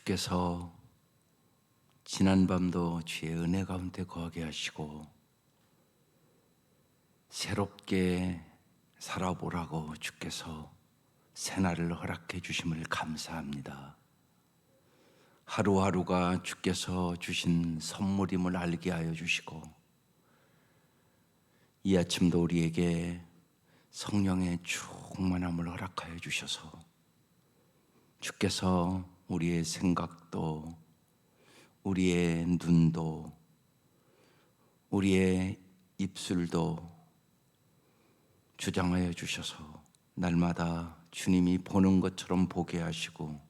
주께서 지난밤도 주의 은혜 가운데 거하게 하시고 새롭게 살아보라고 주께서 새날을 허락해 주심을 감사합니다. 하루하루가 주께서 주신 선물임을 알게 하여 주시고 이 아침도 우리에게 성령의 충만함을 허락하여 주셔서 주께서 우리의 생각도 우리의 눈도 우리의 입술도 주장하여 주셔서 날마다 주님이 보는 것처럼 보게 하시고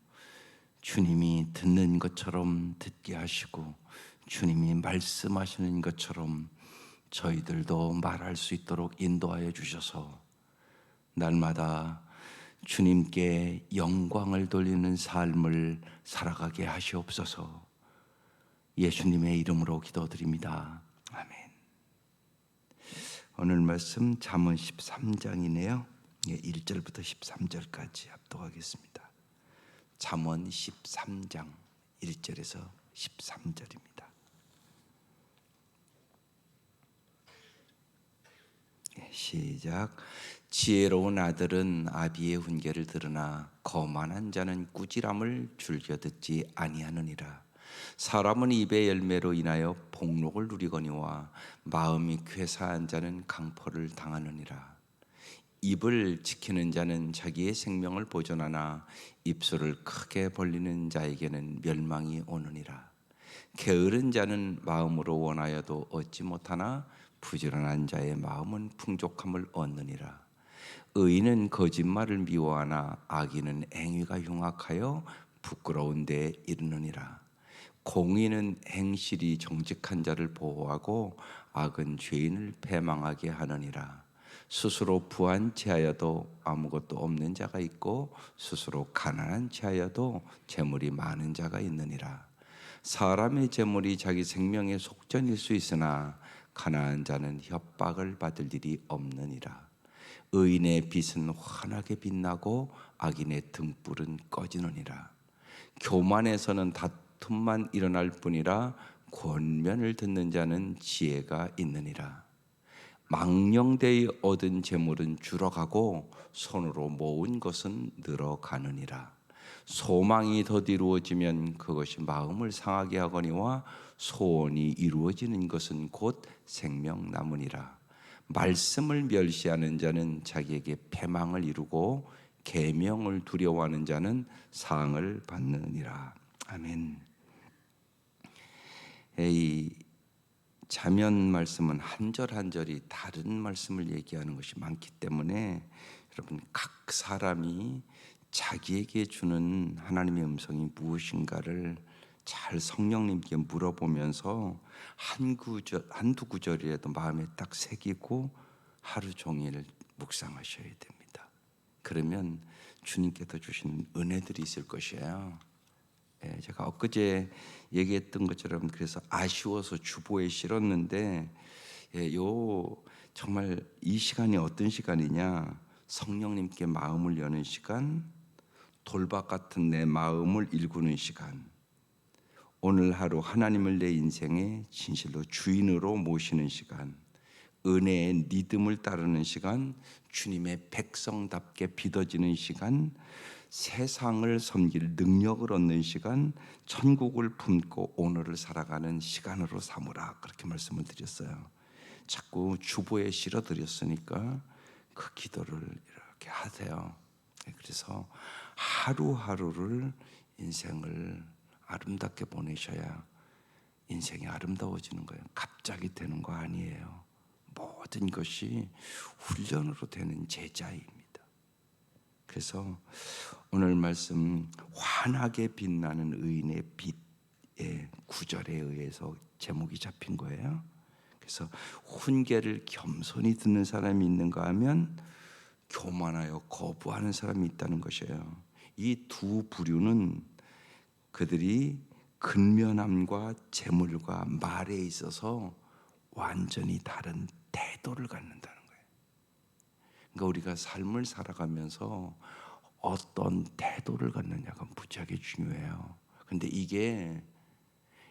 주님이 듣는 것처럼 듣게 하시고 주님이 말씀하시는 것처럼 저희들도 말할 수 있도록 인도하여 주셔서 날마다 주님께 영광을 돌리는 삶을 살아가게 하시옵소서. 예수님의 이름으로 기도드립니다. 아멘. 오늘 말씀 잠언 13장이네요. 1절부터 13절까지 합독하겠습니다. 잠언 13장 1절에서 13절입니다. 시작. 지혜로운 아들은 아비의 훈계를 들으나 거만한 자는 꾸지람을 즐겨 듣지 아니하느니라. 사람은 입의 열매로 인하여 복록을 누리거니와 마음이 괴사한 자는 강포를 당하느니라. 입을 지키는 자는 자기의 생명을 보존하나 입술을 크게 벌리는 자에게는 멸망이 오느니라. 게으른 자는 마음으로 원하여도 얻지 못하나 부지런한 자의 마음은 풍족함을 얻느니라. 의인은 거짓말을 미워하나 악인은 행위가 흉악하여 부끄러운 데에 이르느니라. 공의는 행실이 정직한 자를 보호하고 악은 죄인을 패망하게 하느니라. 스스로 부한 체하여도 아무것도 없는 자가 있고 스스로 가난한 체하여도 재물이 많은 자가 있느니라. 사람의 재물이 자기 생명의 속전일 수 있으나 가난한 자는 협박을 받을 일이 없느니라. 의인의 빛은 환하게 빛나고 악인의 등불은 꺼지느니라. 교만에서는 다툼만 일어날 뿐이라 권면을 듣는 자는 지혜가 있느니라. 망령되이 얻은 재물은 줄어가고 손으로 모은 것은 늘어가느니라. 소망이 더디루어지면 그것이 마음을 상하게 하거니와 소원이 이루어지는 것은 곧 생명나무니라. 말씀을 멸시하는 자는 자기에게 패망을 이루고 계명을 두려워하는 자는 상을 받느니라. 아멘. 이 잠언 말씀은 한 절 한 절이 다른 말씀을 얘기하는 것이 많기 때문에 여러분 각 사람이 자기에게 주는 하나님의 음성이 무엇인가를 잘 성령님께 물어보면서 한두 구절이라도 마음에 딱 새기고 하루 종일 묵상하셔야 됩니다. 그러면 주님께서 주시는 은혜들이 있을 것이에요. 제가 엊그제 얘기했던 것처럼 그래서 아쉬워서 주보에 실었는데 정말 이 시간이 어떤 시간이냐, 성령님께 마음을 여는 시간, 돌박 같은 내 마음을 일구는 시간, 오늘 하루 하나님을 내 인생의 진실로 주인으로 모시는 시간, 은혜의 리듬을 따르는 시간, 주님의 백성답게 빚어지는 시간, 세상을 섬길 능력을 얻는 시간, 천국을 품고 오늘을 살아가는 시간으로 삼으라, 그렇게 말씀을 드렸어요. 자꾸 주보에 실어드렸으니까 그 기도를 이렇게 하세요. 그래서 하루하루를 인생을 아름답게 보내셔야 인생이 아름다워지는 거예요. 갑자기 되는 거 아니에요. 모든 것이 훈련으로 되는 제자입니다. 그래서 오늘 말씀 환하게 빛나는 의인의 빛의 구절에 의해서 제목이 잡힌 거예요. 그래서 훈계를 겸손히 듣는 사람이 있는가 하면 교만하여 거부하는 사람이 있다는 것이에요. 이 두 부류는 그들이 근면함과 재물과 말에 있어서 완전히 다른 태도를 갖는다는 거예요. 그러니까 우리가 삶을 살아가면서 어떤 태도를 갖느냐가 무지하게 중요해요. 근데 이게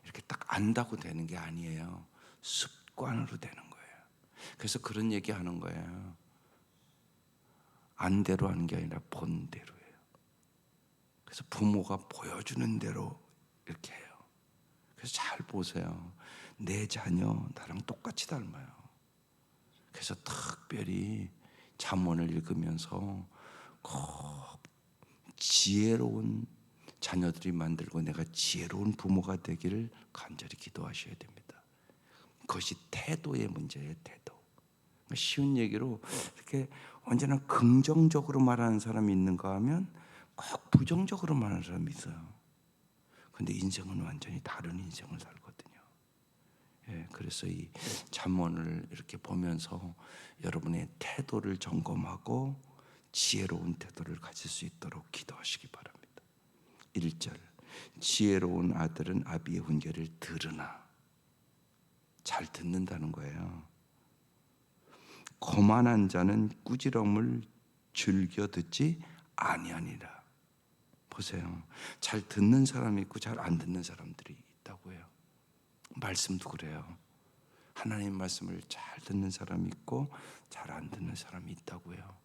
이렇게 딱 안다고 되는 게 아니에요. 습관으로 되는 거예요. 그래서 그런 얘기 하는 거예요. 안대로 하는 게 아니라 본대로예요. 그래서 부모가 보여주는 대로 이렇게 해요. 그래서 잘 보세요. 내 자녀 나랑 똑같이 닮아요. 그래서 특별히 잠언을 읽으면서 꼭 지혜로운 자녀들이 만들고 내가 지혜로운 부모가 되기를 간절히 기도하셔야 됩니다. 그것이 태도의 문제예요. 태도. 쉬운 얘기로 이렇게 언제나 긍정적으로 말하는 사람이 있는가 하면 꼭 부정적으로 말하는 사람이 있어요. 근데 인생은 완전히 다른 인생을 살거든요. 예, 그래서 이 잠언을 이렇게 보면서 여러분의 태도를 점검하고 지혜로운 태도를 가질 수 있도록 기도하시기 바랍니다. 1절, 지혜로운 아들은 아비의 훈계를 들으나, 잘 듣는다는 거예요. 거만한 자는 꾸지람을 즐겨 듣지 아니하니라. 보세요. 잘 듣는 사람이 있고 잘 안 듣는 사람들이 있다고 해요. 말씀도 그래요. 하나님 말씀을 잘 듣는 사람이 있고 잘 안 듣는 사람이 있다고 해요.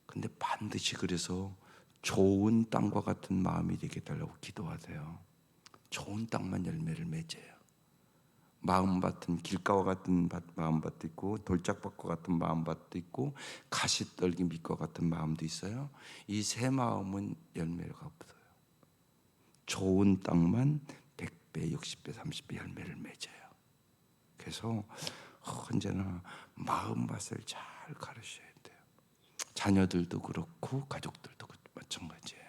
근데 반드시 그래서 좋은 땅과 같은 마음이 되게 달라고 기도하세요. 좋은 땅만 열매를 맺어요. 마음밭은 길가와 같은 마음밭도 있고 돌짝밭과 같은 마음밭도 있고 가시떨기 밑과 같은 마음도 있어요. 이 세 마음은 열매가 없어요. 좋은 땅만 100배, 60배, 30배 열매를 맺어요. 그래서 언제나 마음밭을 잘 가르쳐야 돼요. 자녀들도 그렇고 가족들도 마찬가지예요.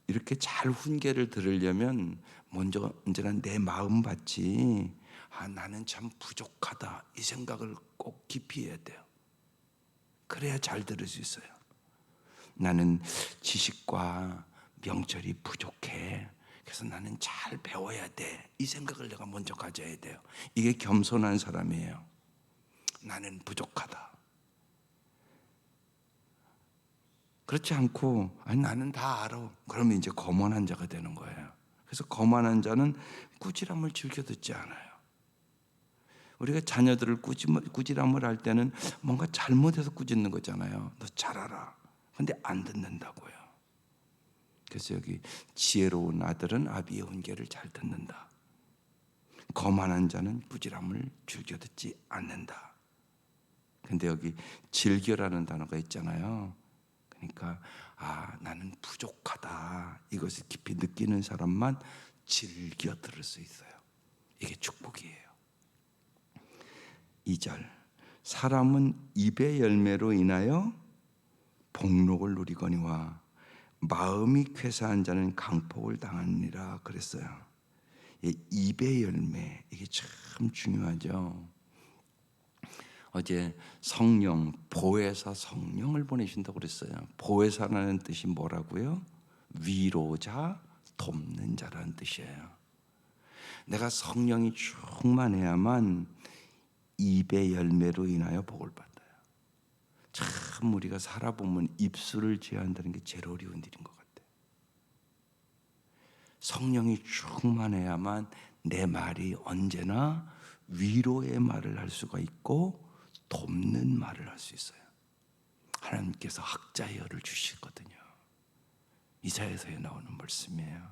이렇게 잘 훈계를 들으려면 먼저 언제나 내 마음밭이 나는 참 부족하다 이 생각을 꼭 깊이 해야 돼요. 그래야 잘 들을 수 있어요. 나는 지식과 명철이 부족해. 그래서 나는 잘 배워야 돼. 이 생각을 내가 먼저 가져야 돼요. 이게 겸손한 사람이에요. 나는 부족하다. 그렇지 않고 나는 다 알아. 그러면 이제 거만한 자가 되는 거예요. 그래서 거만한 자는 꾸지람을 즐겨 듣지 않아요. 우리가 자녀들을 꾸지람을 할 때는 뭔가 잘못해서 꾸짖는 거잖아요. 너 잘 알아. 근데 안 듣는다고요. 그래서 여기 지혜로운 아들은 아비의 훈계를 잘 듣는다. 거만한 자는 꾸지람을 즐겨 듣지 않는다. 근데 여기 즐겨라는 단어가 있잖아요. 그러니까 나는 부족하다. 이것을 깊이 느끼는 사람만 즐겨 들을 수 있어요. 이게 축복이에요. 2절, 사람은 입의 열매로 인하여 복록을 누리거니와 마음이 쾌사한 자는 강폭을 당하니라 그랬어요. 입의 열매, 이게 참 중요하죠. 어제 성령, 보혜사 성령을 보내신다고 그랬어요. 보혜사라는 뜻이 뭐라고요? 위로자, 돕는 자라는 뜻이에요. 내가 성령이 충만해야만 입의 열매로 인하여 복을 받아요. 참 우리가 살아보면 입술을 제한다는 게 제일 어려운 일인 것 같아요. 성령이 충만해야만 내 말이 언제나 위로의 말을 할 수가 있고 돕는 말을 할 수 있어요. 하나님께서 학자의 열을 주시거든요. 이사야서에 나오는 말씀이에요.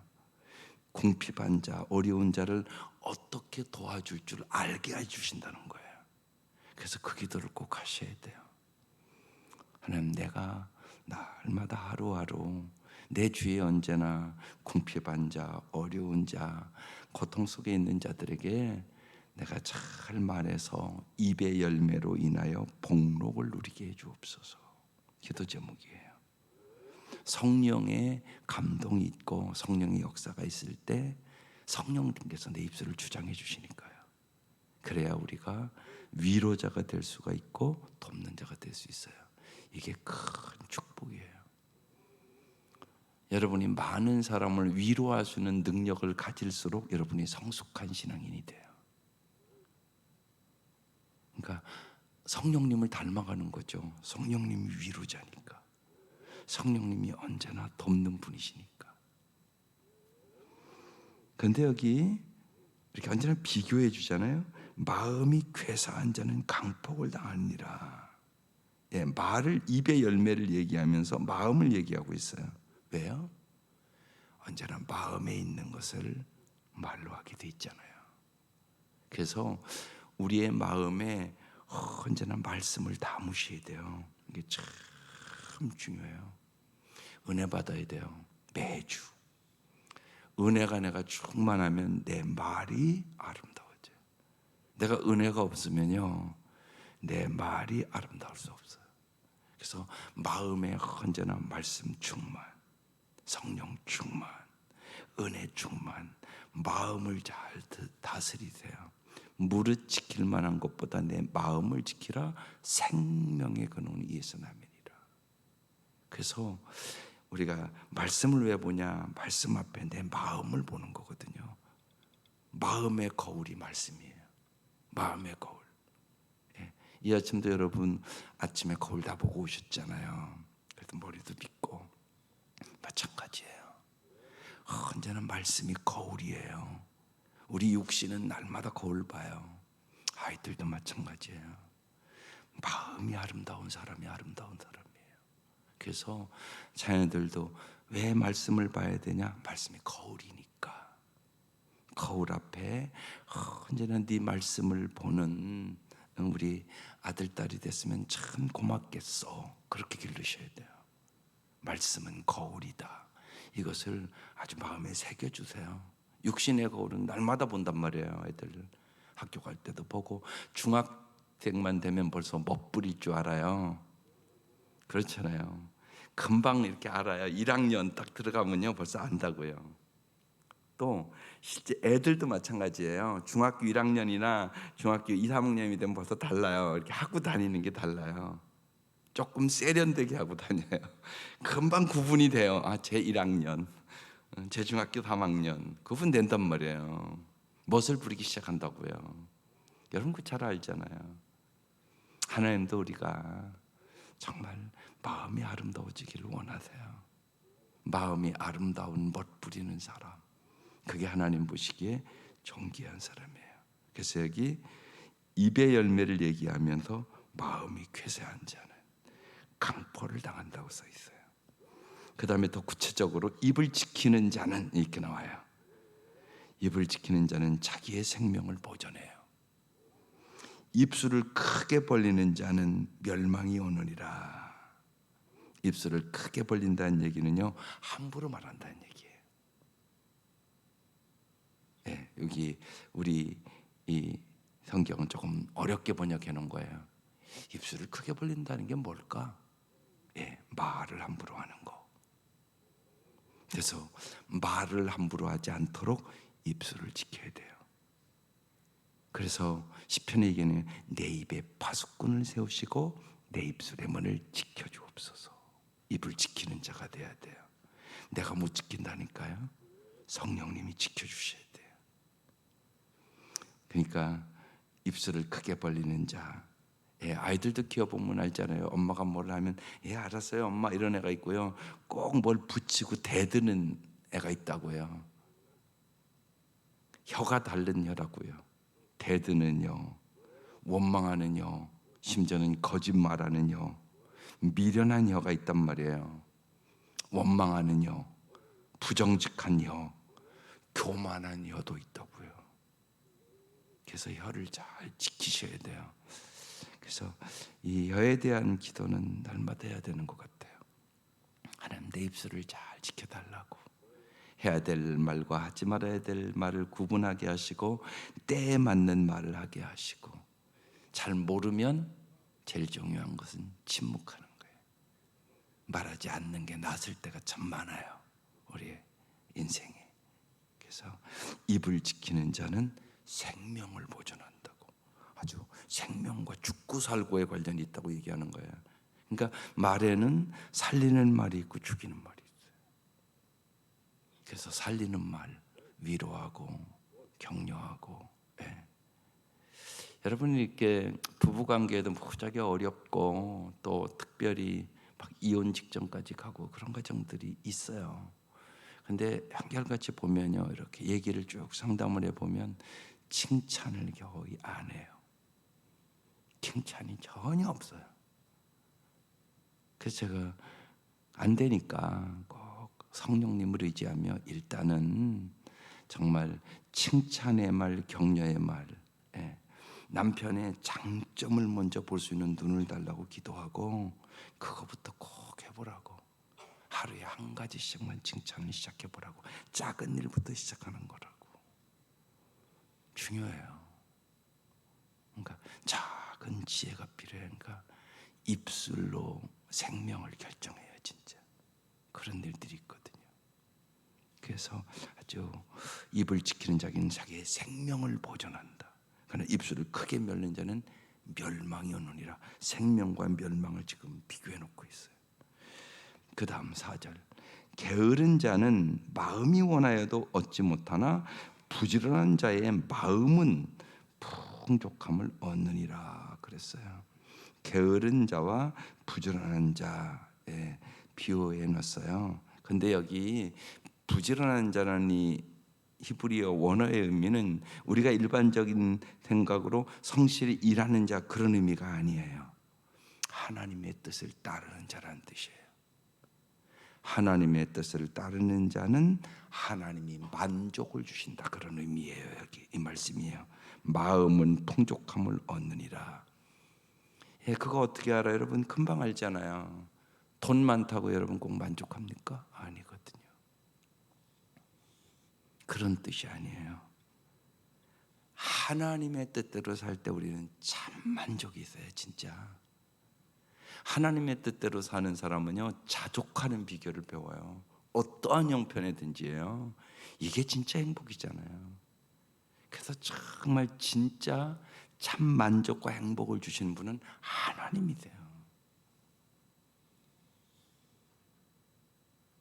궁핍한 자, 어려운 자를 어떻게 도와줄 줄 알게 해주신다는 거예요. 그래서 그 기도를 꼭 하셔야 돼요. 하나님, 내가 날마다 하루하루 내 주위에 언제나 궁핍한 자, 어려운 자, 고통 속에 있는 자들에게 내가 잘 말해서 입의 열매로 인하여 복록을 누리게 해 주옵소서. 기도 제목이에요. 성령의 감동이 있고 성령의 역사가 있을 때 성령님께서 내 입술을 주장해 주시니까요. 그래야 우리가 위로자가 될 수가 있고 돕는 자가 될 수 있어요. 이게 큰 축복이에요. 여러분이 많은 사람을 위로할 수 있는 능력을 가질수록 여러분이 성숙한 신앙인이 돼요. 그러니까 성령님을 닮아가는 거죠. 성령님이 위로자니까. 성령님이 언제나 돕는 분이시니까. 근데 여기 이렇게 언제나 비교해 주잖아요. 마음이 괴사한 자는 강폭을 당하니라. 예, 말을 입의 열매를 얘기하면서 마음을 얘기하고 있어요. 왜요? 언제나 마음에 있는 것을 말로 하게 돼 있잖아요. 그래서 우리의 마음에 언제나 말씀을 담으셔야 돼요. 이게 참 중요해요. 은혜 받아야 돼요. 매주. 은혜가 내가 충만하면 내 말이 아름다워져요. 내가 은혜가 없으면요, 내 말이 아름다울 수 없어요. 그래서 마음에 언제나 말씀 충만, 성령 충만, 은혜 충만, 마음을 잘 다스리세요. 무릇 지킬 만한 것보다 내 마음을 지키라. 생명의 근원이 이에서 남이니라. 그래서 우리가 말씀을 왜 보냐? 말씀 앞에 내 마음을 보는 거거든요. 마음의 거울이 말씀이에요. 마음의 거울. 예. 이 아침도 여러분 아침에 거울 다 보고 오셨잖아요. 그래도 머리도 빗고 마찬가지예요. 언제나 말씀이 거울이에요. 우리 육신은 날마다 거울 봐요. 아이들도 마찬가지예요. 마음이 아름다운 사람이 아름다운 사람이에요. 그래서 자녀들도 왜 말씀을 봐야 되냐? 말씀이 거울이니까. 거울 앞에 언제나 네 말씀을 보는 우리 아들, 딸이 됐으면 참 고맙겠어. 그렇게 기르셔야 돼요. 말씀은 거울이다. 이것을 아주 마음에 새겨주세요. 육신의 거울은 날마다 본단 말이에요. 애들 학교 갈 때도 보고, 중학생만 되면 벌써 멋부릴 줄 알아요. 그렇잖아요. 금방 이렇게 알아요. 1학년 딱 들어가면요 벌써 안다고요. 또 실제 애들도 마찬가지예요. 중학교 1학년이나 중학교 2, 3학년이 되면 벌써 달라요. 이렇게 하고 다니는 게 달라요. 조금 세련되게 하고 다녀요. 금방 구분이 돼요. 아, 제 1학년, 제 중학교 3학년 구분된단 말이에요. 멋을 부리기 시작한다고요. 여러분 그 잘 알잖아요. 하나님도 우리가 정말 마음이 아름다워지기를 원하세요. 마음이 아름다운 멋 부리는 사람, 그게 하나님 보시기에 존귀한 사람이에요. 그래서 여기 입의 열매를 얘기하면서 마음이 괴세한 자는 강포를 당한다고 써 있어요. 그 다음에 더 구체적으로 입을 지키는 자는 이렇게 나와요. 입을 지키는 자는 자기의 생명을 보존해요. 입술을 크게 벌리는 자는 멸망이 오느니라. 입술을 크게 벌린다는 얘기는요, 함부로 말한다는 얘기예요. 예, 여기 우리 이 성경은 조금 어렵게 번역해 놓은 거예요. 입술을 크게 벌린다는 게 뭘까? 예, 말을 함부로 하는 거. 그래서 말을 함부로 하지 않도록 입술을 지켜야 돼요. 그래서 시편에 얘기는 내 입에 파수꾼을 세우시고 내 입술의 문을 지켜주옵소서. 입을 지키는 자가 돼야 돼요. 내가 못 지킨다니까요. 성령님이 지켜주셔야 돼요. 그러니까 입술을 크게 벌리는 자. 예, 아이들도 키워보면 알잖아요. 엄마가 뭘 하면 예 알았어요 엄마 이런 애가 있고요. 꼭 뭘 붙이고 대드는 애가 있다고요. 혀가 다른 혀라고요. 대드는 혀, 원망하는 혀, 심지어는 거짓말하는 혀, 미련한 혀가 있단 말이에요. 원망하는 혀, 부정직한 혀, 교만한 혀도 있다고요. 그래서 혀를 잘 지키셔야 돼요. 그래서 이 혀에 대한 기도는 날마다 해야 되는 것 같아요. 하나님 내 입술을 잘 지켜달라고. 해야 될 말과 하지 말아야 될 말을 구분하게 하시고 때에 맞는 말을 하게 하시고, 잘 모르면 제일 중요한 것은 침묵하는 거예요. 말하지 않는 게 낫을 때가 참 많아요, 우리의 인생에. 그래서 입을 지키는 자는 생명을 보존한다고. 아주 생명과 죽고 살고의 관련이 있다고 얘기하는 거예요. 그러니까 말에는 살리는 말이 있고 죽이는 말이 있어요. 그래서 살리는 말, 위로하고 격려하고. 예. 여러분이 이렇게 부부관계에도 무지하게 어렵고 또 특별히 막 이혼 직전까지 가고 그런 과정들이 있어요. 근데 한결같이 보면요, 이렇게 얘기를 쭉 상담을 해보면 칭찬을 거의 안 해요. 칭찬이 전혀 없어요. 그래서 제가 안 되니까 꼭 성령님을 의지하며 일단은 정말 칭찬의 말, 격려의 말, 남편의 장점을 먼저 볼 수 있는 눈을 달라고 기도하고 그거부터 꼭 해보라고. 하루에 한 가지씩만 칭찬을 시작해보라고. 작은 일부터 시작하는 거라고. 중요해요. 그러니까 작은 지혜가 필요하니까 입술로 생명을 결정해요. 진짜 그런 일들이 있거든요. 그래서 아주 입을 지키는 자기는 자기의 생명을 보존한다. 그러나 입술을 크게 열는 자는 멸망이 오느니라. 생명과 멸망을 지금 비교해 놓고 있어요. 그 다음 4절, 게으른 자는 마음이 원하여도 얻지 못하나 부지런한 자의 마음은 풍족함을 얻느니라 그랬어요. 게으른 자와 부지런한 자에 비유해 놨어요. 근데 여기 부지런한 자라는 이 히브리어 원어의 의미는 우리가 일반적인 생각으로 성실히 일하는 자 그런 의미가 아니에요. 하나님의 뜻을 따르는 자라는 뜻이에요. 하나님의 뜻을 따르는 자는 하나님이 만족을 주신다 그런 의미예요. 여기 이 말씀이에요. 마음은 풍족함을 얻느니라. 그거 어떻게 알아요? 여러분 금방 알잖아요. 돈 많다고 여러분 꼭 만족합니까? 아니거든요. 그런 뜻이 아니에요. 하나님의 뜻대로 살 때 우리는 참 만족이 있어요. 진짜 하나님의 뜻대로 사는 사람은요, 자족하는 비결을 배워요. 어떠한 형편이든지요. 이게 진짜 행복이잖아요. 그래서 정말 진짜 참 만족과 행복을 주시는 분은 하나님이세요.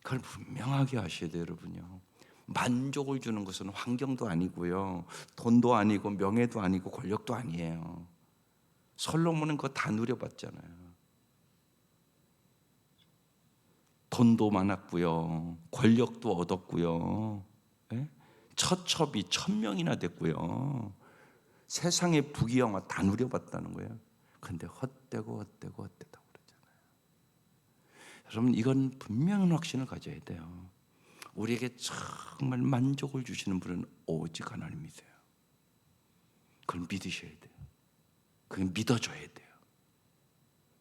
그걸 분명하게 하셔야 돼요, 여러분요. 만족을 주는 것은 환경도 아니고요, 돈도 아니고 명예도 아니고 권력도 아니에요. 솔로몬은 그거 다 누려봤잖아요. 돈도 많았고요, 권력도 얻었고요, 처첩이 1000명이나 됐고요, 세상의 부귀영화 다 누려봤다는 거예요. 근데 헛되고 그러잖아요. 여러분 이건 분명한 확신을 가져야 돼요. 우리에게 정말 만족을 주시는 분은 오직 하나님이세요. 그걸 믿으셔야 돼요. 그걸 믿어줘야 돼요.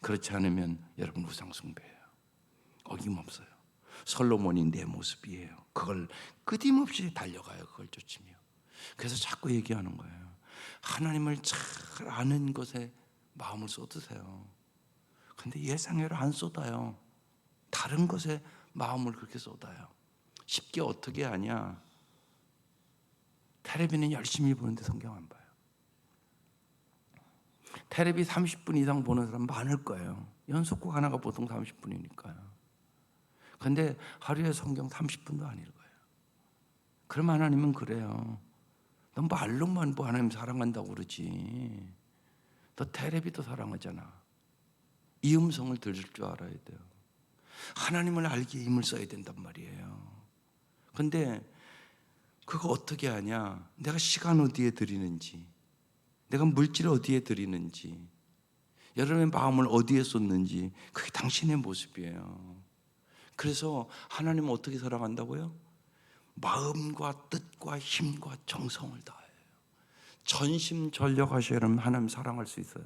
그렇지 않으면 여러분 우상 숭배예요. 어김없어요. 솔로몬이 내 모습이에요. 그걸 끊임없이 달려가요. 그걸 쫓으며. 그래서 자꾸 얘기하는 거예요. 하나님을 잘 아는 것에 마음을 쏟으세요. 근데 예상외로 안 쏟아요. 다른 것에 마음을 그렇게 쏟아요. 쉽게 어떻게 하냐? 텔레비는 열심히 보는데 성경 안 봐요. 텔레비 30분 이상 보는 사람 많을 거예요. 연속곡 하나가 보통 30분이니까요. 근데 하루에 성경 30분도 안 읽어요. 그럼 하나님은 그래요. 넌 말로만 뭐 하나님 사랑한다고 그러지. 너 텔레비도 사랑하잖아. 이 음성을 들을 줄 알아야 돼요. 하나님을 알기에 힘을 써야 된단 말이에요. 근데 그거 어떻게 하냐? 내가 시간 어디에 드리는지, 내가 물질을 어디에 드리는지, 여러분의 마음을 어디에 쏟는지, 그게 당신의 모습이에요. 그래서 하나님은 어떻게 사랑한다고요? 마음과 뜻과 힘과 정성을 다해요. 전심전력하셔야만 하나님 사랑할 수 있어요.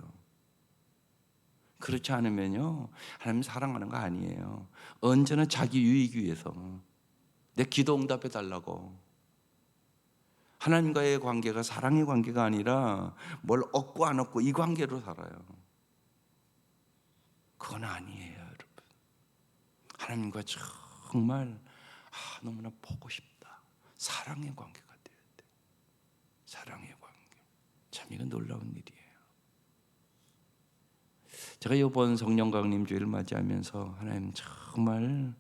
그렇지 않으면요, 하나님 사랑하는 거 아니에요. 언제나 자기 유익 위해서 내 기도 응답해 달라고. 하나님과의 관계가 사랑의 관계가 아니라 뭘 얻고 안 얻고 이 관계로 살아요. 그건 아니에요, 여러분. 하나님과 정말 너무나 보고 싶다. 사랑의 관계가 돼야 돼. 사랑의 관계. 참 이건 놀라운 일이에요. 제가 이번 성령 강림 주일을 맞이하면서 하나님 정말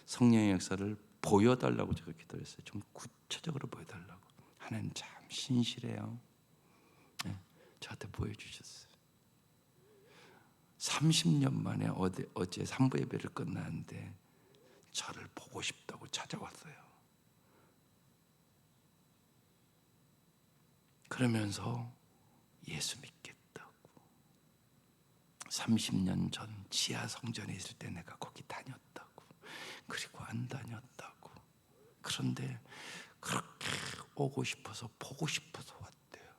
성령의 역사를 보여달라고 제가 기도했어요. 좀 구체적으로 보여달라고. 하나님 참 신실해요. 네, 저한테 보여주셨어요. 30년 만에 어제 3부 예배를 끝났는데 저를 보고 싶다고 찾아왔어요. 그러면서 예수 믿겠다고. 30년 전 지하 성전에 있을 때 내가 거기 다녔다고. 그리고 안 다녔다고. 그런데 그렇게 오고 싶어서 보고 싶어서 왔대요.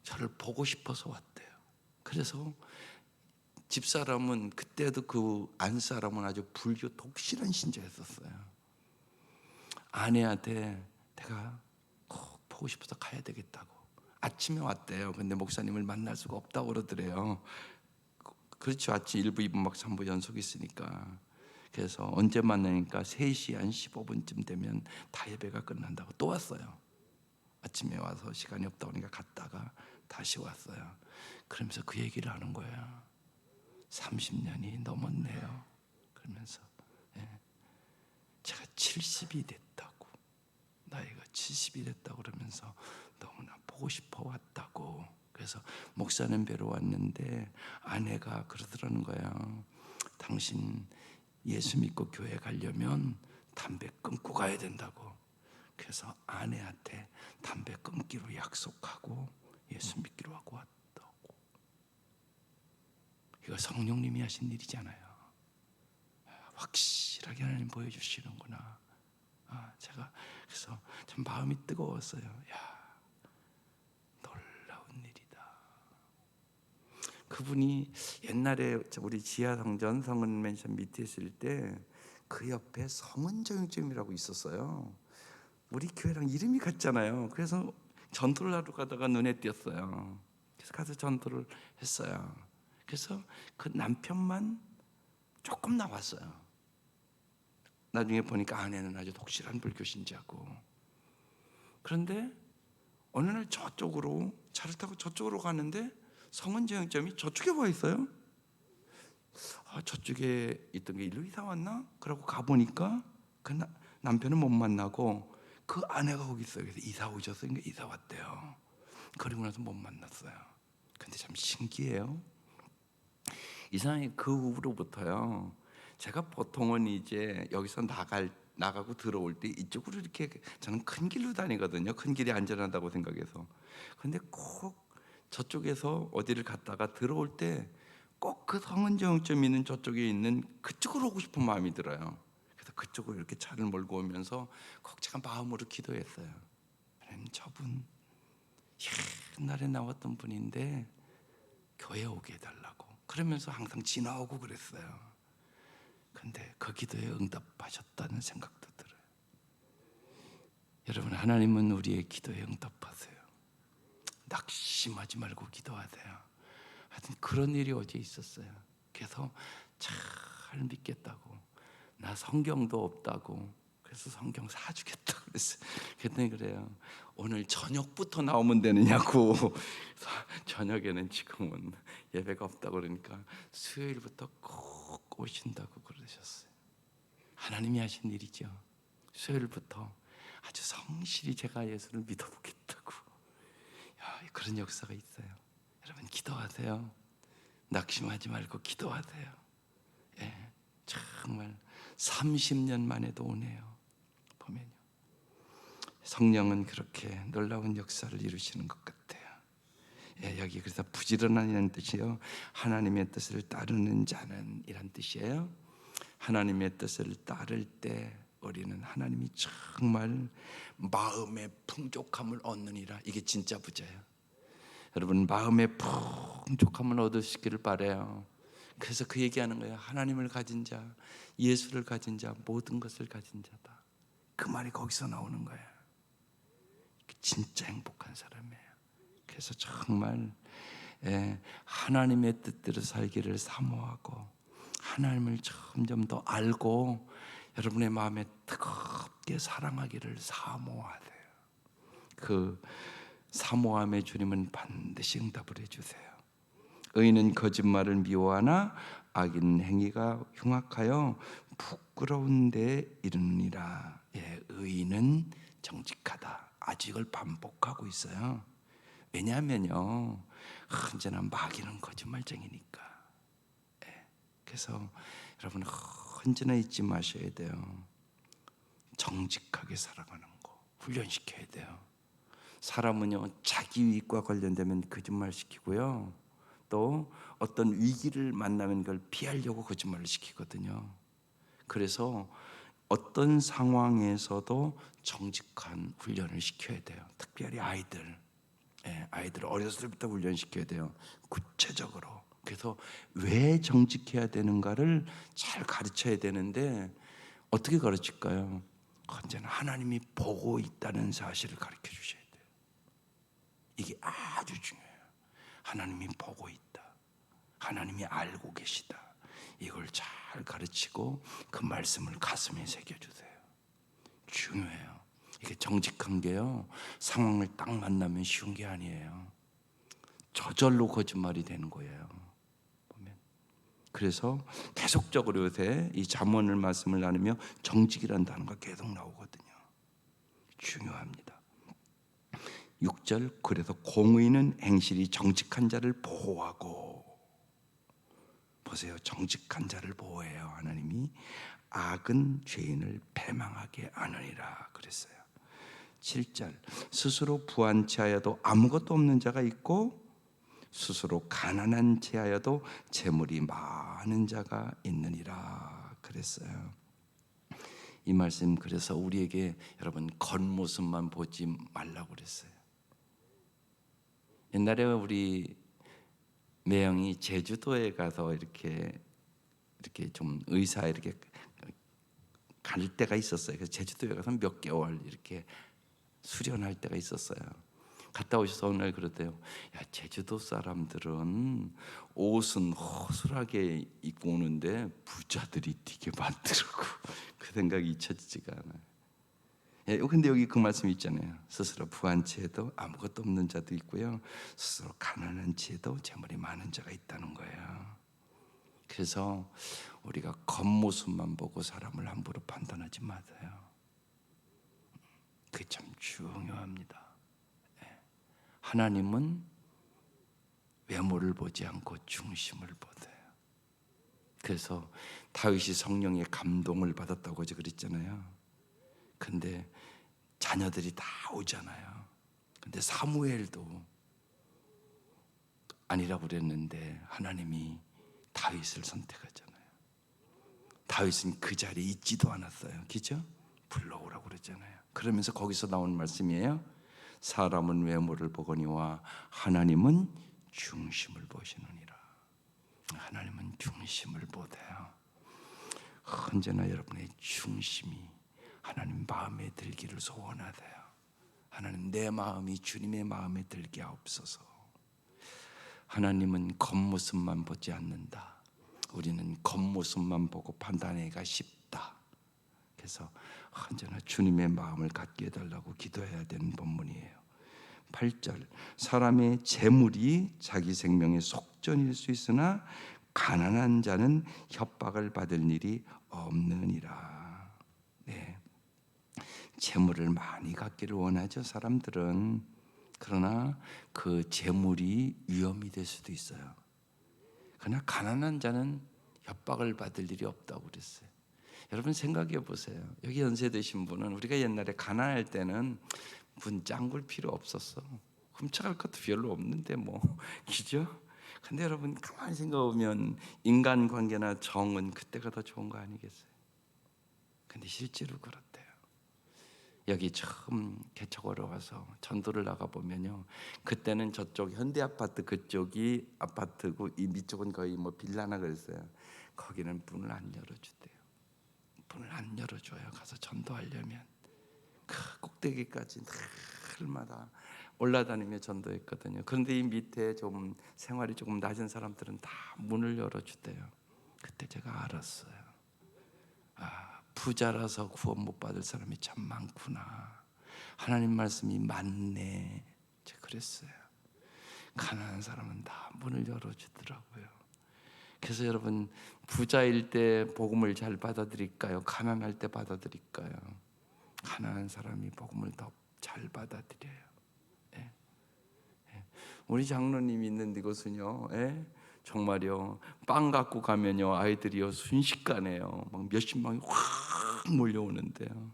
저를 보고 싶어서 왔대요. 그래서 집사람은 그때도 그 안사람은 아주 불교 독실한 신자였었어요. 아내한테 내가 꼭 보고 싶어서 가야 되겠다고. 아침에 왔대요. 근데 목사님을 만날 수가 없다고 그러더래요. 그렇죠. 아침 1부, 2부 막 3부 연속 있으니까. 그래서 언제 만나니까 3시 한 15분쯤 되면 다 예배가 끝난다고 또 왔어요. 아침에 와서 시간이 없다 보니까 갔다가 다시 왔어요. 그러면서 그 얘기를 하는 거예요. 30년이 넘었네요. 그러면서 제가 70이 됐다고. 나이가 70이 됐다고 그러면서 너무나 보고 싶어 왔다고. 그래서 목사님 뵈러 왔는데 아내가 그러더라는 거예요. 당신 예수 믿고 교회 가려면 담배 끊고 가야 된다고. 그래서 아내한테 담배 끊기로 약속하고 예수 믿기로 하고 왔다고. 이거 성령님이 하신 일이잖아요. 확실하게 하나님 보여주시는구나. 제가 그래서 참 마음이 뜨거웠어요. 야, 놀라운 일이다. 그분이 옛날에 우리 지하성전 성은맨션 밑에 있을 때 그 옆에 성은정육점이라고 있었어요. 우리 교회랑 이름이 같잖아요. 그래서 전도를 하러 가다가 눈에 띄었어요. 그래서 가서 전도를 했어요. 그래서 그 남편만 조금 나왔어요. 나중에 보니까 아내는 아주 독실한 불교 신자고. 그런데 어느 날 저쪽으로 차를 타고 저쪽으로 가는데 성은정육점이 저쪽에 와 있어요. 저쪽에 있던 게 일로 이사 왔나? 그러고 가보니까 그 남편은 못 만나고 그 아내가 거기 있어요. 그래서 이사 오셔서 이사 왔대요. 그리고 나서 못 만났어요. 근데 참 신기해요. 이상하게 그 후로부터요. 제가 보통은 이제 여기서 나가고 들어올 때 이쪽으로 이렇게 저는 큰 길로 다니거든요. 큰 길이 안전하다고 생각해서. 근데 꼭 저쪽에서 어디를 갔다가 들어올 때 꼭 그 성은정점 있는 저쪽에 있는 그쪽으로 오고 싶은 마음이 들어요. 그래서 그쪽으로 이렇게 차를 몰고 오면서 꼭 제가 마음으로 기도했어요. 하나님, 저분 옛날에 나왔던 분인데 교회 오게 해달라고. 그러면서 항상 지나오고 그랬어요. 근데 그 기도에 응답하셨다는 생각도 들어요. 여러분, 하나님은 우리의 기도에 응답하세요. 낙심하지 말고 기도하세요. 하여튼 그런 일이 어제 있었어요. 그래서 잘 믿겠다고. 나 성경도 없다고. 그래서 성경 사주겠다고 그랬어요. 그랬더니 그래요. 오늘 저녁부터 나오면 되느냐고. 저녁에는 지금은 예배가 없다고 그러니까 수요일부터 꼭 오신다고 그러셨어요. 하나님이 하신 일이죠. 수요일부터 아주 성실히 제가 예수를 믿어보겠다고. 그런 역사가 있어요. 여러분, 기도하세요. 낙심하지 말고 기도하세요. 정말 30년 만에도 오네요. 보면요, 성령은 그렇게 놀라운 역사를 이루시는 것 같아요. 여기 그래서 부지런한이라는 뜻이요, 하나님의 뜻을 따르는 자는 이란 뜻이에요. 하나님의 뜻을 따를 때 우리는 하나님이 정말 마음의 풍족함을 얻느니라. 이게 진짜 부자예요. 여러분, 마음의 풍족함을 얻으시기를 바라요. 그래서 그 얘기하는 거예요. 하나님을 가진 자, 예수를 가진 자, 모든 것을 가진 자다. 그 말이 거기서 나오는 거예요. 진짜 행복한 사람이에요. 그래서 정말 하나님의 뜻대로 살기를 사모하고 하나님을 점점 더 알고 여러분의 마음에 뜨겁게 사랑하기를 사모하세요. 그 사모함의 주님은 반드시 응답을 해주세요. 의인은 거짓말을 미워하나 악인 행위가 흉악하여 부끄러운 데 이르느니라. 의인은 정직하다. 아주 이걸 반복하고 있어요. 왜냐하면요, 언제나 마귀는 거짓말쟁이니까. 그래서 여러분, 언제나 잊지 마셔야 돼요. 정직하게 살아가는 거. 훈련시켜야 돼요. 사람은요, 자기 이익과 관련되면 거짓말 시키고요, 또 어떤 위기를 만나면 그걸 피하려고 거짓말을 시키거든요. 그래서 어떤 상황에서도 정직한 훈련을 시켜야 돼요. 특별히 아이들, 아이들 어렸을 때부터 훈련시켜야 돼요. 구체적으로. 그래서 왜 정직해야 되는가를 잘 가르쳐야 되는데 어떻게 가르칠까요? 언제나 하나님이 보고 있다는 사실을 가르쳐 주셔야 돼요. 이게 아주 중요해요. 하나님이 보고 있다. 하나님이 알고 계시다. 이걸 잘 가르치고 그 말씀을 가슴에 새겨주세요. 중요해요. 이게 정직한 게요, 상황을 딱 만나면 쉬운 게 아니에요. 저절로 거짓말이 되는 거예요. 보면. 그래서 계속적으로 요새 이 잠언을 말씀을 나누며 정직이라는 단어가 계속 나오거든요. 중요합니다. 6절, 그래서 공의는 행실이 정직한 자를 보호하고, 보세요, 정직한 자를 보호해요. 하나님이 악은 죄인을 패망하게 하느니라 그랬어요. 7절, 스스로 부한 채하여도 아무것도 없는 자가 있고 스스로 가난한 채하여도 재물이 많은 자가 있느니라 그랬어요. 이 말씀, 그래서 우리에게 여러분 겉모습만 보지 말라고 그랬어요. 옛날에 우리 매형이 제주도에 가서 이렇게 좀 의사 이렇게 갈 때가 있었어요. 그래서 제주도에 가서 몇 개월 이렇게 수련할 때가 있었어요. 갔다 오셔서 어느 날 그러대요. 야, 제주도 사람들은 옷은 허술하게 입고 오는데 부자들이 되게 많더라고. 그 생각이 잊혀지지가 않아요. 예, 근데 여기 그 말씀이 있잖아요. 스스로 부한 채에도 아무것도 없는 자도 있고요, 스스로 가난한 채에도 재물이 많은 자가 있다는 거예요. 그래서 우리가 겉모습만 보고 사람을 함부로 판단하지 마세요. 그게 참 중요합니다. 하나님은 외모를 보지 않고 중심을 보세요. 그래서 다윗이 성령의 감동을 받았다고 어제 그랬잖아요. 근데 자녀들이 다 오잖아요. 근데 사무엘도 아니라고 그랬는데 하나님이 다윗을 선택하잖아요. 다윗은 그 자리에 있지도 않았어요. 그죠? 불러오라고 그랬잖아요. 그러면서 거기서 나온 말씀이에요. 사람은 외모를 보거니와 하나님은 중심을 보시느니라. 하나님은 중심을 보세요. 언제나 여러분의 중심이 하나님 마음에 들기를 소원하세요. 하나님, 내 마음이 주님의 마음에 들게 하옵소서. 하나님은 겉모습만 보지 않는다. 우리는 겉모습만 보고 판단하기가 쉽다. 그래서 언제나 주님의 마음을 갖게 해달라고 기도해야 되는 본문이에요. 8절, 사람의 재물이 자기 생명의 속전일 수 있으나 가난한 자는 협박을 받을 일이 없느니라. 네, 재물을 많이 갖기를 원하죠, 사람들은. 그러나 그 재물이 위험이 될 수도 있어요. 그러나 가난한 자는 협박을 받을 일이 없다고 그랬어요. 여러분 생각해 보세요. 여기 연세 드신 분은, 우리가 옛날에 가난할 때는 문 짱굴 필요 없었어. 훔쳐갈 것도 별로 없는데 뭐, 그죠? 근데 여러분 가만히 생각해 보면 인간관계나 정은 그때가 더 좋은 거 아니겠어요? 근데 실제로 그렇대요. 여기 처음 개척으로 와서 전도를 나가 보면요, 그때는 저쪽 현대 아파트 그쪽이 아파트고 이 밑쪽은 거의 뭐 빌라나 그랬어요. 거기는 문을 안 열어주대요. 문을 안 열어줘요. 가서 전도하려면 그 꼭대기까지 날마다 올라다니며 전도했거든요. 그런데 이 밑에 좀 생활이 조금 낮은 사람들은 다 문을 열어주대요. 그때 제가 알았어요. 아, 부자라서 구원 못 받을 사람이 참 많구나. 하나님 말씀이 맞네. 제가 그랬어요. 가난한 사람은 다 문을 열어주더라고요. 그래서 여러분, 부자일 때 복음을 잘 받아들일까요? 가난할 때 받아들일까요? 가난한 사람이 복음을 더 잘 받아들여요. 예. 예. 우리 장로님 있는 이곳은요, 예? 정말요, 빵 갖고 가면요 아이들이요 순식간에요 막 몇십만이 확 몰려오는데요.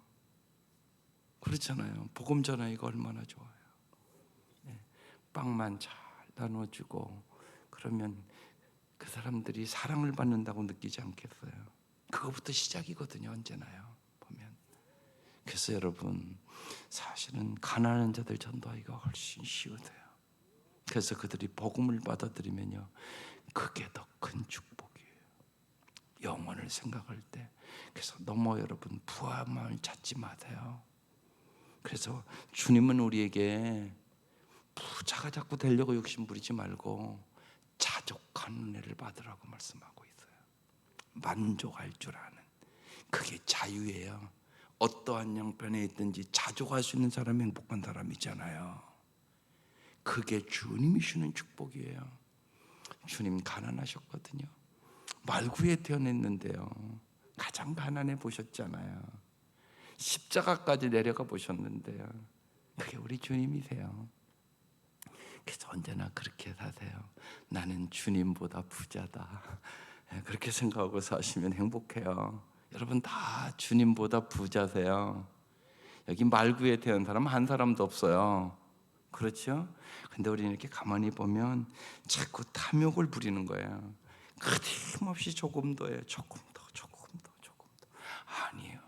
그렇잖아요. 복음 전하기가 얼마나 좋아요. 빵만 잘 나눠주고 그러면 그 사람들이 사랑을 받는다고 느끼지 않겠어요? 그거부터 시작이거든요. 언제나요 보면. 그래서 여러분, 사실은 가난한 자들 전도하기가 훨씬 쉬우대요. 그래서 그들이 복음을 받아들이면요, 그게 더 큰 축복이에요. 영혼을 생각할 때. 그래서 너무 여러분 부한 마음을 찾지 마세요. 그래서 주님은 우리에게 부자가 자꾸 되려고 욕심 부리지 말고 자족한 은혜를 받으라고 말씀하고 있어요. 만족할 줄 아는, 그게 자유예요. 어떠한 형편에 있든지 자족할 수 있는 사람이 행복한 사람이잖아요. 그게 주님이 주는 축복이에요. 주님 가난하셨거든요. 말구에 태어났는데요, 가장 가난해 보셨잖아요. 십자가까지 내려가 보셨는데요, 그게 우리 주님이세요. 그래서 언제나 그렇게 사세요. 나는 주님보다 부자다. 그렇게 생각하고 사시면 행복해요. 여러분 다 주님보다 부자세요. 여기 말구에 태어난 사람 한 사람도 없어요. 그렇죠? 근데 우리는 이렇게 가만히 보면 자꾸 탐욕을 부리는 거예요. 끊임없이 조금 더요. 조금 더, 조금 더, 조금 더. 아니에요.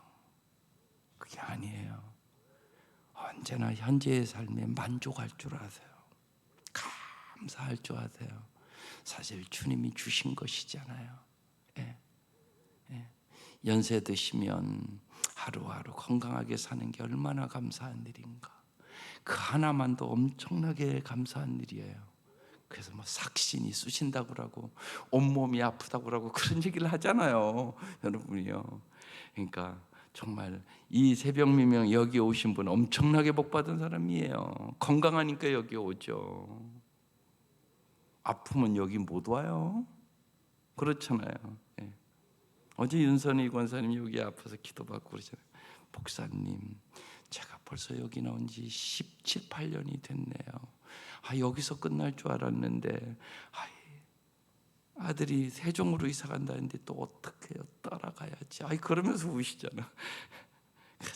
그게 아니에요. 언제나 현재의 삶에 만족할 줄 아세요. 감사할 줄 아세요. 사실 주님이 주신 것이잖아요. 예. 연세 드시면 하루하루 건강하게 사는 게 얼마나 감사한 일인가. 그 하나만도 엄청나게 감사한 일이에요. 그래서 뭐 삭신이 쑤신다고 그러고 온몸이 아프다고 그러고 그런 얘기를 하잖아요, 여러분이요. 그러니까 정말 이 새벽 미명 여기 오신 분 엄청나게 복 받은 사람이에요. 건강하니까 여기 오죠. 아프면 여기 못 와요. 그렇잖아요. 예. 어제 윤선희 권사님 여기 아파서 기도받고 그러잖아요. 목사님, 제가 벌써 여기 나온 지 17, 18년이 됐네요. 여기서 끝날 줄 알았는데 아들이 세종으로 이사 간다는데 또 어떻게 해요? 따라가야지. 그러면서 우시잖아.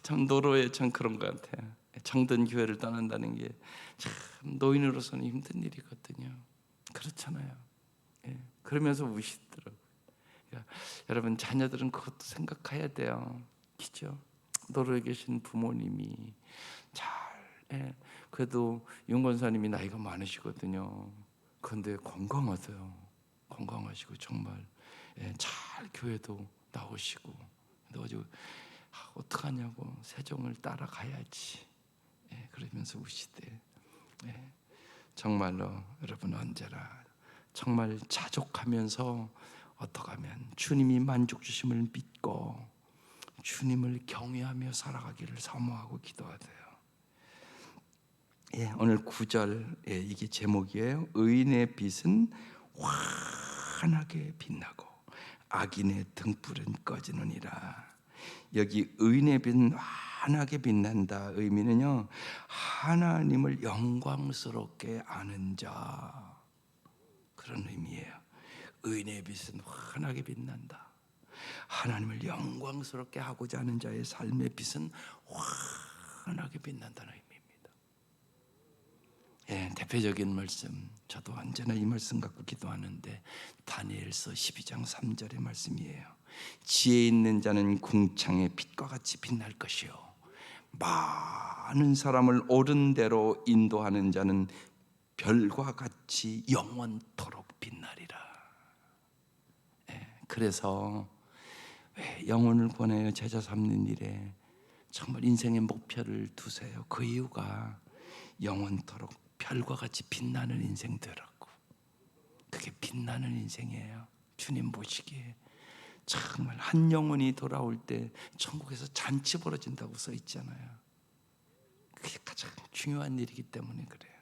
참 노로에 참 그런 것 같아요. 정든 교회를 떠난다는 게 참 노인으로서는 힘든 일이거든요. 그렇잖아요. 예. 그러면서 우시더라고요. 그러니까 여러분 자녀들은 그것도 생각해야 돼요. 그죠? 노로에 계신 부모님이 잘, 예. 그래도 윤 권사님이 나이가 많으시거든요. 그런데 건강하세요. 건강하시고 정말, 예, 잘 교회도 나오시고. 그래가지고 어떡하냐고, 세종을 따라가야지, 예, 그러면서 우시대. 예. 정말로 여러분 언제나 정말 자족하면서 어떻게 하면 주님이 만족 주심을 믿고 주님을 경외하며 살아가기를 사모하고 기도하세요. 예, 오늘 9절, 예, 이게 제목이에요. 의인의 빛은 환하게 빛나고 악인의 등불은 꺼지느니라. 여기 의인의 빛은 환하게 빛난다 의미는요, 하나님을 영광스럽게 아는 자, 그런 의미예요. 의인의 빛은 환하게 빛난다. 하나님을 영광스럽게 하고자 하는 자의 삶의 빛은 환하게 빛난다는 의미입니다. 예, 대표적인 말씀, 저도 언제나 이 말씀 갖고 기도하는데 다니엘서 12장 3절의 말씀이에요. 지혜 있는 자는 궁창의 빛과 같이 빛날 것이요 많은 사람을 옳은 대로 인도하는 자는 별과 같이 영원토록 빛나리라. 예, 그래서 왜 영혼을 권하여 제자 삼는 일에 정말 인생의 목표를 두세요. 그 이유가 영원토록 별과 같이 빛나는 인생 되라고. 그게 빛나는 인생이에요. 주님 보시기에 정말 한 영혼이 돌아올 때 천국에서 잔치 벌어진다고 써 있잖아요. 그게 가장 중요한 일이기 때문에 그래요.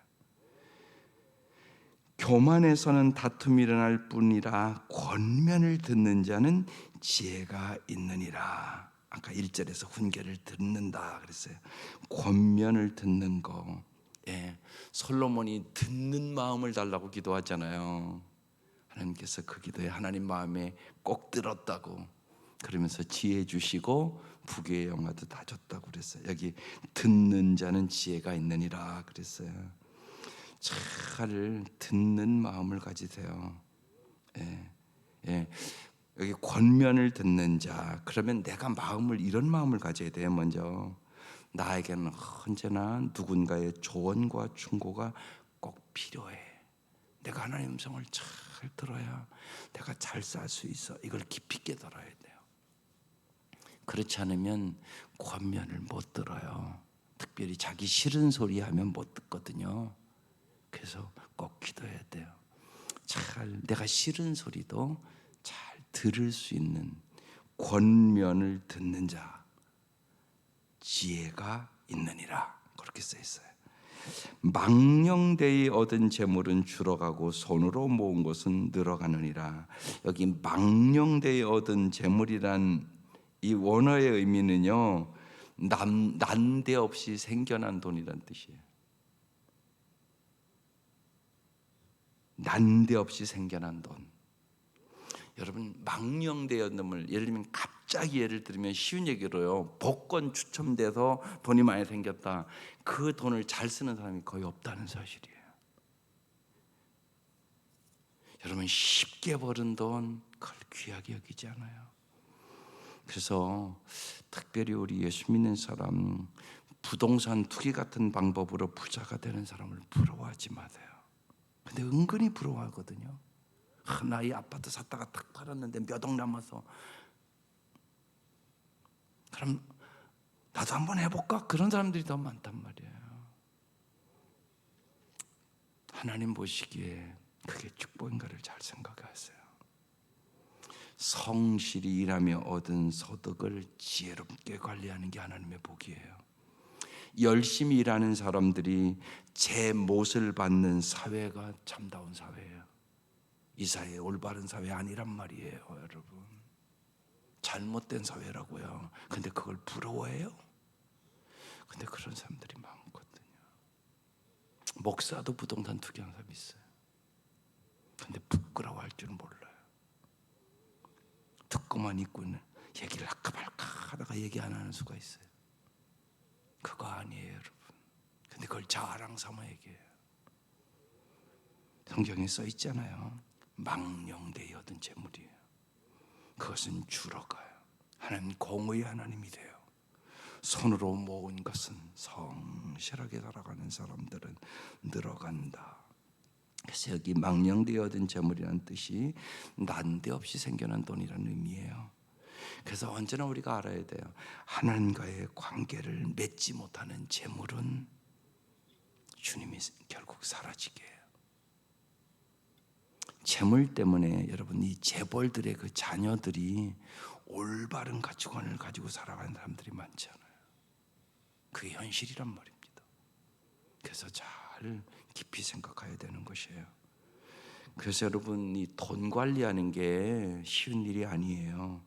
교만에서는 다툼이 일어날 뿐이라 권면을 듣는 자는 지혜가 있느니라. 아까 1절에서 훈계를 듣는다 그랬어요. 권면을 듣는 거. 예, 솔로몬이 듣는 마음을 달라고 기도하잖아요. 하나님께서 그 기도에 하나님 마음에 꼭 들었다고. 그러면서 지혜 주시고 부귀의 영화도 다 줬다고 그랬어요. 여기 듣는 자는 지혜가 있느니라 그랬어요. 잘 듣는 마음을 가지세요. 예, 예. 여기 권면을 듣는 자, 그러면 내가 이런 마음을 가져야 돼요. 먼저 나에게는 언제나 누군가의 조언과 충고가 꼭 필요해. 내가 하나님의 음성을 잘 들어야 내가 잘 살 수 있어. 이걸 깊이 깨달아야 돼요. 그렇지 않으면 권면을 못 들어요. 특별히 자기 싫은 소리 하면 못 듣거든요. 그래서 꼭 기도해야 돼요. 잘 내가 싫은 소리도 잘 들을 수 있는 권면을 듣는 자, 지혜가 있느니라. 그렇게 써 있어요. 망령되이 얻은 재물은 줄어가고 손으로 모은 것은 늘어가느니라. 여기 망령되이 얻은 재물이란 이 원어의 의미는요, 난데없이 생겨난 돈이란 뜻이에요. 난데없이 생겨난 돈. 여러분, 망령되이 놈을 예를 들면 갑자기 예를 들면 쉬운 얘기로요, 복권 추첨돼서 돈이 많이 생겼다. 그 돈을 잘 쓰는 사람이 거의 없다는 사실이에요. 여러분, 쉽게 버는 돈 그걸 귀하게 여기지 않아요. 그래서 특별히 우리 예수 믿는 사람, 부동산 투기 같은 방법으로 부자가 되는 사람을 부러워하지 마세요. 근데 은근히 부러워하거든요. 나 이 아파트 샀다가 딱 팔았는데 몇 억 남아서, 그럼 나도 한번 해볼까? 그런 사람들이 더 많단 말이에요. 하나님 보시기에 그게 축복인가를 잘 생각하세요. 성실히 일하며 얻은 소득을 지혜롭게 관리하는 게 하나님의 복이에요. 열심히 일하는 사람들이 제 못을 받는 사회가 참다운 사회예요. 이 사회 올바른 사회 아니란 말이에요, 여러분. 잘못된 사회라고요. 근데 그걸 부러워해요? 근데 그런 사람들이 많거든요. 목사도 부동산 투기하는 사람이 있어요. 근데 부끄러워할 줄은 몰라요. 듣고만 있고는 얘기를 할까 말까 하다가 얘기 안 하는 수가 있어요. 그거 아니에요, 여러분. 근데 그걸 자랑 삼아 얘기해요. 성경에 써 있잖아요. 망령되이 얻은 재물이에요. 그것은 줄어가요. 하나님 공의의 하나님이 돼요. 손으로 모은 것은 성실하게 살아가는 사람들은 늘어간다. 그래서 여기 망령되이 얻은 재물이라는 뜻이 난데없이 생겨난 돈이라는 의미예요. 그래서 언제나 우리가 알아야 돼요. 하나님과의 관계를 맺지 못하는 재물은 주님이 결국 사라지게 해요. 재물 때문에 여러분, 이 재벌들의 그 자녀들이 올바른 가치관을 가지고 살아가는 사람들이 많지 않아요. 그게 현실이란 말입니다. 그래서 잘 깊이 생각해야 되는 것이에요. 그래서 여러분, 이 돈 관리하는 게 쉬운 일이 아니에요.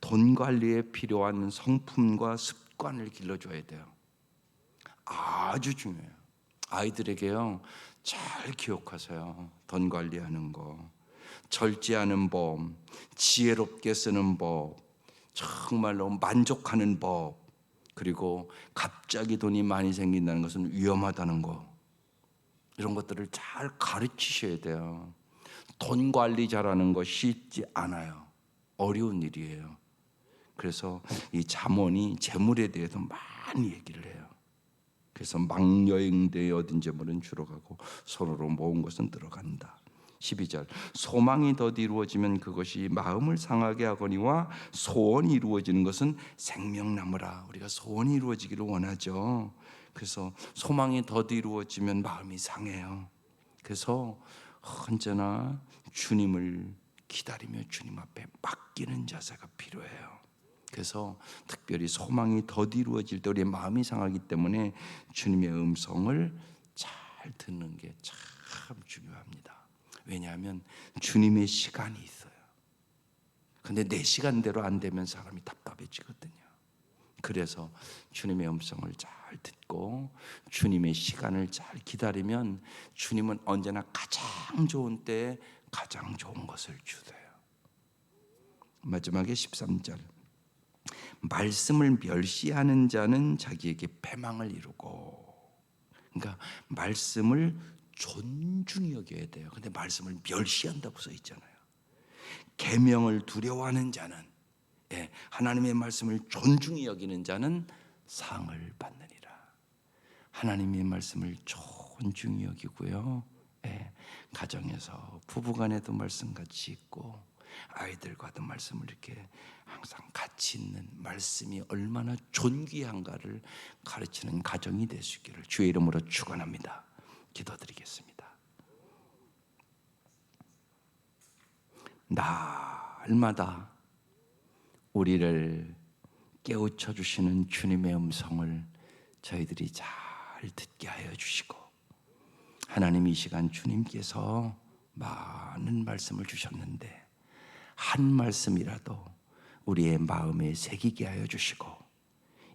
돈 관리에 필요한 성품과 습관을 길러줘야 돼요. 아주 중요해요. 아이들에게요, 잘 기억하세요. 돈 관리하는 거, 절제하는 법, 지혜롭게 쓰는 법, 정말로 만족하는 법, 그리고 갑자기 돈이 많이 생긴다는 것은 위험하다는 거, 이런 것들을 잘 가르치셔야 돼요. 돈 관리 잘하는 거 쉽지 않아요. 어려운 일이에요. 그래서 이 잠언이 재물에 대해서 많이 얘기를 해요. 그래서 망령되이 얻은 재물은 줄어가고 손으로 모은 것은 들어간다. 12절, 소망이 더 이루어지면 그것이 마음을 상하게 하거니와 소원이 이루어지는 것은 생명나무라. 우리가 소원이 이루어지기를 원하죠. 그래서 소망이 더 이루어지면 마음이 상해요. 그래서 언제나 주님을 기다리며 주님 앞에 맡기는 자세가 필요해요. 그래서 특별히 소망이 더 이루어질 때 우리의 마음이 상하기 때문에 주님의 음성을 잘 듣는 게 참 중요합니다. 왜냐하면 주님의 시간이 있어요. 근데 내 시간대로 안 되면 사람이 답답해지거든요. 그래서 주님의 음성을 잘 듣고 주님의 시간을 잘 기다리면 주님은 언제나 가장 좋은 때에 가장 좋은 것을 주세요. 마지막에 13절. 말씀을 멸시하는 자는 자기에게 패망을 이루고. 그러니까 말씀을 존중히 여겨야 돼요. 근데 말씀을 멸시한다고 써 있잖아요. 계명을 두려워하는 자는, 하나님의 말씀을 존중히 여기는 자는 상을 받느니라. 하나님의 말씀을 존중히 여기고요. 가정에서 부부간에도 말씀 같이 있고 아이들과도 말씀을 이렇게 항상 같이 있는, 말씀이 얼마나 존귀한가를 가르치는 가정이 될 수 있기를 주의 이름으로 축원합니다. 기도드리겠습니다. 날마다 우리를 깨우쳐 주시는 주님의 음성을 저희들이 잘 듣게 하여 주시고, 하나님 이 시간 주님께서 많은 말씀을 주셨는데 한 말씀이라도 우리의 마음에 새기게 하여 주시고,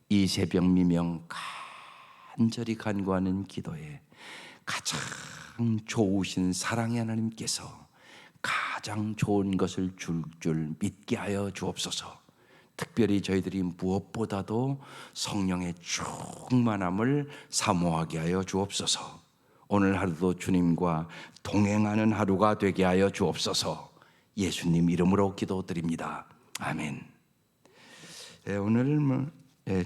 이 새벽 미명 간절히 간구하는 기도에 가장 좋으신 사랑의 하나님께서 가장 좋은 것을 줄 믿게 하여 주옵소서. 특별히 저희들이 무엇보다도 성령의 충만함을 사모하게 하여 주옵소서. 오늘 하루도 주님과 동행하는 하루가 되게 하여 주옵소서. 예수님 이름으로 기도드립니다. 아멘. 오늘